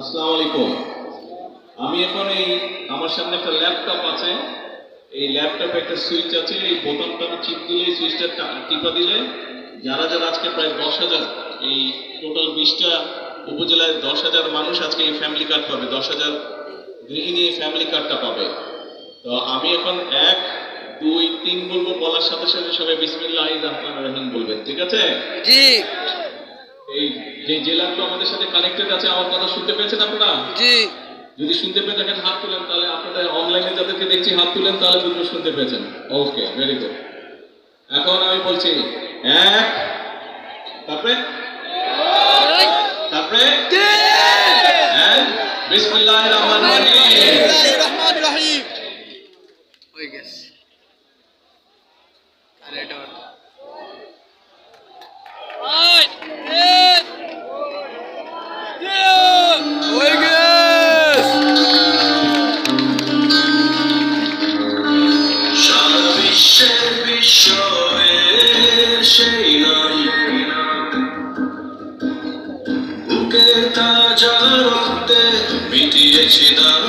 আসসালামু আলাইকুম। আমি এখন আমার সামনে একটা ল্যাপটপ আছে। এই ল্যাপটপে একটা সুইচ আছে, এই বোতামটা আমি চিপ দিলে, সুইচটা টিপা দিলে যারা যারা আজকে প্রায় 10,000, এই টোটাল 20টা উপজেলায় 10,000 মানুষ আজকে এই ফ্যামিলি কার্ড পাবে, 10,000 গৃহিণী এই ফ্যামিলি কার্ডটা পাবে। তো আমি এখন 1, 2, 3 বলবো, বলার সাথে সাথে সবাই বিসমিল্লাহির রহমানির রহিম বলবেন, ঠিক আছে? জি এই যে জেলাগুলো আমাদের সাথে কানেক্টেড আছে, আমার কথা শুনতে পেয়েছেন আপনারা? জি যদি শুনতে পেয়ে থাকেন হাত তুলেন, তাহলে আপনাদের অনলাইনে যাদেরকে দেখছি হাত তুলেন, তাহলে দুটো শুনতে পেয়েছেন। ওকে, ভেরি গুড। এখন আমি বলছি 1, তারপরে তারপরে বিসমিল্লাহির রহমানির রহিম। রহমানির রহিম হয়ে গেছে। আরে এটা হয়ে গেছে। সারা বিশ্বের বিস্ময়ের সেই নাম, বুকে তাজা রক্তে মিটিয়েছি দাম।